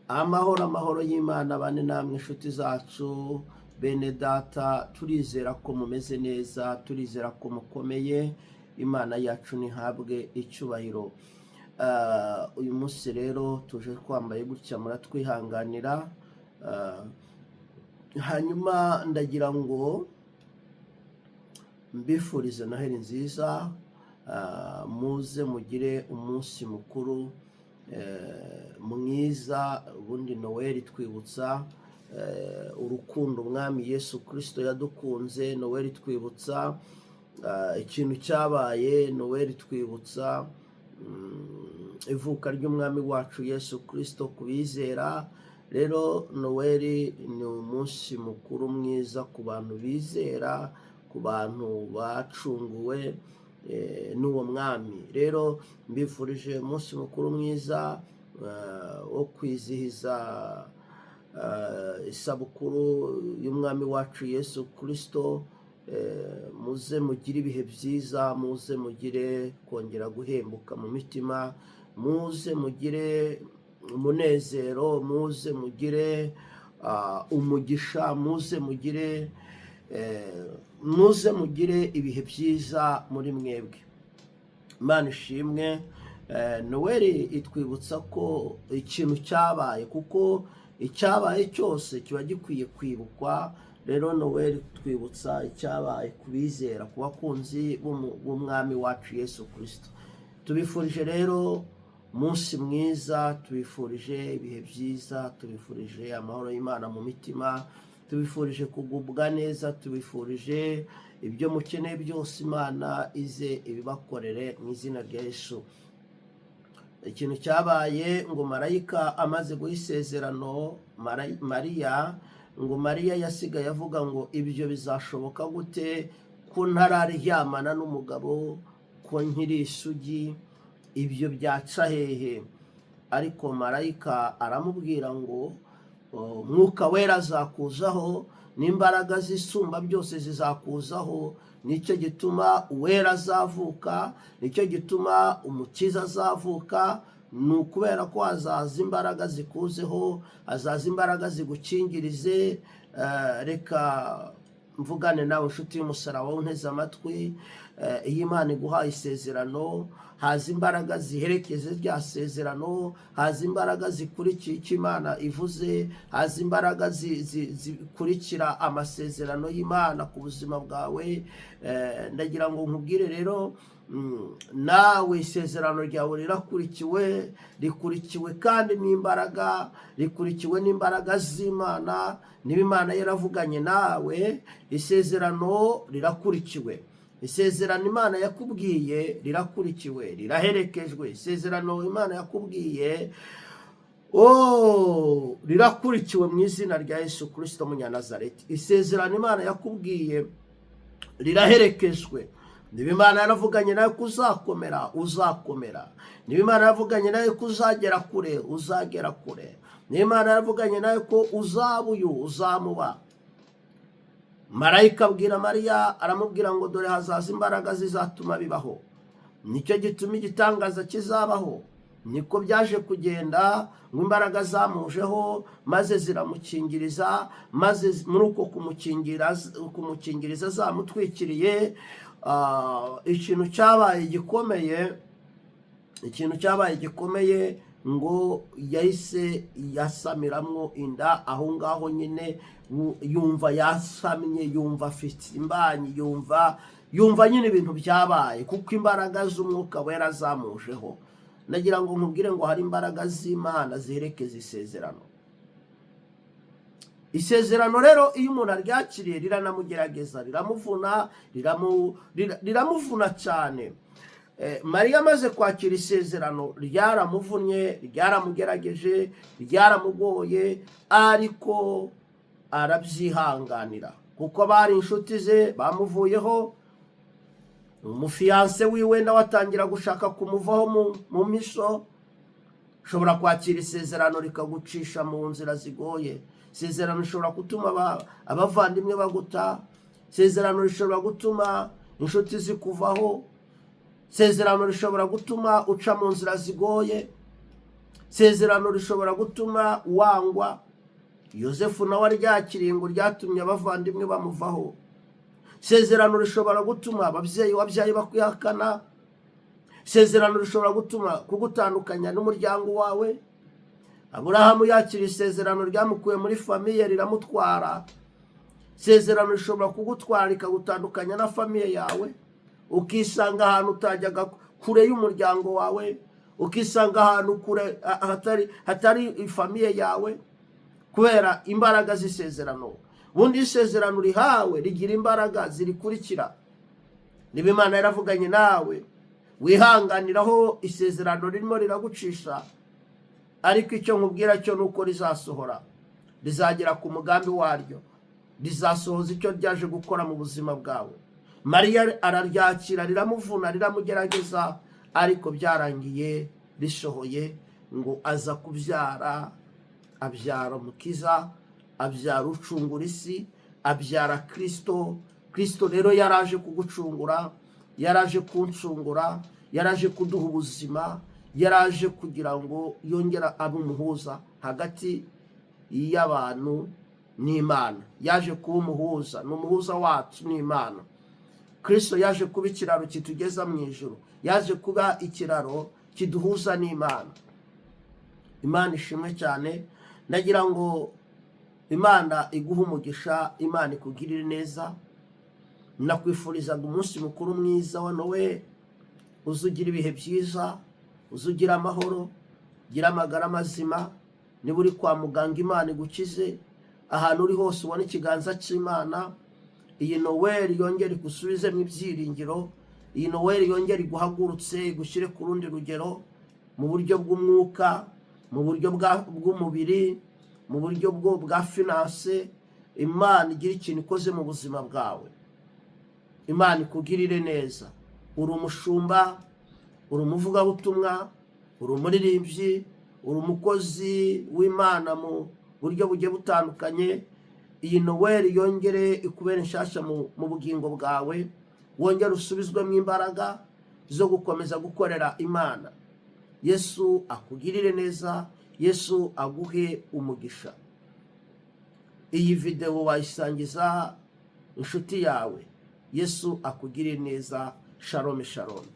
Amahoro y'Imana bane namwe inshuti zacu bene data, turizera ko mumeze neza, turizera ko mukomeye. Imana yacu nihabwe icyubahiro. Uyu munsi rero tuje twambaye gutya muratwihanganira. Hanyuma ndagira ngo mbifurize Noheli nziza, muze mugire umunsi mukuru mwiza. Ubundi Noheli twibutsa urukundo Umwami Yesu Kristo yadukunze. Noheli twibutsa ikintu cyabaye. Noheli twibutsa ivuka ry'Umwami wacu Yesu Kristo kubizera. Rero Noheli ni umunsi mukuru mwiza ku bantu bizera, ku bantu bacunguwe n'uwo mwami. Rero mbifurije umunsi mukuru mwiza wo kwizihiza isabukuru y'Umwami wacu Yesu Kristo. Muze mugire ibihe byiza, muze mugire kongera guhembuka mu mitima, muze mugire umunezero, muze mugire umugisha, muze mugire ibihe byiza muri mwebwe. Imana ishimwe. Noheli itwibutsa ko ikintu cyabaye, kuko icyabaye cyose kiba gikwiye kwibukwa. Rero Noheli twibutsa icyabaye kubizera, ku bakunzi b'Umwami wacu Yesu Kristo. Tubifurije rero umunsi mwiza, tubifurije ibihe byiza, tubifurije amahoro y'Imana mu mitima, tubifurije kugubwa neza, tubifurije ibyo mukeneye byose Imana ize ibibakorere mu izina rya Yesu. Ikintu cyabaye ngo marayika amaze guha isezerano Mariya, ngo Mariya yasigaye avuga ngo ibyo bizashoboka gute ko ntararyamana n'umugabo, ko nkiri isugi, ibyo byaca hehe? Ariko marayika aramubwira ngo Mwuka Wera azakuzaho n'imbaraga zisumba byose zizakuzaho. Nicyo gituma Uwera azavuka, nicyo gituma Umukiza azavuka. Ni ukubera ko hazaza imbaraga zikuzeho, hazaza imbaraga zigukingirize. Reka mvugane nawe inshuti y'umusaraba unteze amatwi. Iyo Imana iguhaye isezerano, haza imbaraga ziherekeze rya sezerano, haza imbaraga zikurikira icyo Imana ivuze, haza imbaraga zikurikira amasezerano y'Imana ku buzima bwawe. Ndagira ngo nkubwire rero, nawe isezerano ryawe rikurikiwe kandi n'imbaraga, rikurikiwe n'imbaraga z'Imana. niba Imana yaravuganye nawe, isezerano rirakurikiwe. Isezerano Imana yakubwiye rirakurikiwe, riraherekejwe. Isezerano Imana yakubwiye rirakurikiwe mu izina rya Yesu Kristo Munyanazareti. Isezerano Imana yakubwiye riraherekejwe. niba Imana yaravuganye nawe ko uzakomera, uzakomera. niba Imana yaravuganye nawe ko uzagera kure, uzagera kure. niba Imana yaravuganye nawe ko uzaba uyu, uzamuba. Marayika abwira Mariya, aramubwira ngo dore hazaza imbaraga zizatuma bibaho. Nicyo gituma igitangaza kizabaho. Niko byaje kugenda, ngo imbaraga zamujeho maze ziramukingiriza, maze muri uko kumukingiriza zamutwikiriye. Ikintu cyabaye gikomeye, ngo yahise yasamiramwo inda. Aho ngaho nyine yumva yasamye, yumva afite imbanyi, yumva nyine ibintu byabaye, kuko imbaraga z'Umwuka Wera zamujeho. Nagira ngo nkubwire ngo hari imbaraga z'Imana ziherekeza isezerano. Isezerano rero iyo umuntu aryakiriye riranamugerageza, riramuvuna cyane. Mariya amaze kwakira isezerano, ryaramuvunnye, ryaramugerageje, ryaramugoye, ariko arabyihanganira, kuko bari inshuti ze bamuvuyeho. Umufiyanse wiwe nawe atangira gushaka kumuvaho mu miso. Ushobora kwakira isezerano rikagucisha mu nzira zigoye. Isezerano rishobora gutuma abavandimwe baguta. Isezerano rishobora gutuma inshuti zikuvaho. Isezerano rishobora gutuma uca mu nzira zigoye. isezerano rishobora gutuma wangwa. Yosefu nawe aryakiriye ngo ryatumye abavandimwe bamuvaho. Isezerano rishobora gutuma ababyeyi wabyaye bakwihakana. Isezerano rishobora gutuma kugutandukanya n'umuryango wawe. Aburahamu yakiriye isezerano ryamukuye muri famiye riramutwara. Isezerano rishobora kugutwara rikagutandukanya na famiye yawe, ukisanga ahantu utajyaga kure y'umuryango wawe, ukisanga ahantu kure hatari famiye yawe, kubera imbaraga z'isezerano. Ubundi isezerano rihawe rigira imbaraga zirikurikira. Niba Imana yaravuganye nawe, wihanganiraho isezerano ririmo riragucisha, ariko icyo nkubwira cyo nuko rizasohora, rizagera ku mugambi waryo, rizasohoza icyo ryaje gukora mu buzima bwawe. Mariya araryakira, riramuvuna, riramugerageza, ariko byarangiye risohoye ngo aza kubyara, abyara Umukiza, abyara ucungura isi, abyara Kristo. Kristo rero yaraje kugucungura, yaraje kuncungura, yaraje kuduha ubuzima, yaraje kugira ngo yongera abe umuhuza hagati y'abantu n'Imana. Yaje kuba umuhuza, ni umuhuza wacu n'Imana. Kristo yaje kuba ikiraro kitugeza mu ijuru, yaje kuba ikiraro kiduhuza n'Imana. Imana ishimwe cyane. Nagira ngo Imana iguhe umugisha, Imana ikugirire neza. Nakwifurizaga umunsi mukuru mwiza wa Nowe, uzugira ibihe byiza, uzugira amahoro, gira amagara mazima. Niba uri kwa muganga, Imana igukize. Ahantu uri hose ubona ikiganza cy'Imana. Iyi Noweli yongere igusubizemo ibyiringiro. Iyi Noweli yongere iguhagurutse, igushyire ku rundi rugero, mu buryo bw'umwuka, mu buryo bw'umubiri, mu buryo bwa finance. Imana igira ikintu ikoze mu buzima bwawe. Imana ikugirire neza. Uri umushumba, uri umuvugabutumwa, uri umuririmbyi, uri umukozi w'Imana mu buryo bugiye butandukanye. Iyi Noweli yongere ikubere nshyashya mu bugingo bwawe, wongere usubizwemo imbaraga zo gukomeza gukorera Imana. Yesu akugirire neza, Yesu aguhe umugisha. Iyi video wayisangiza inshuti yawe. Yesu akugirire neza. Shalom shalom.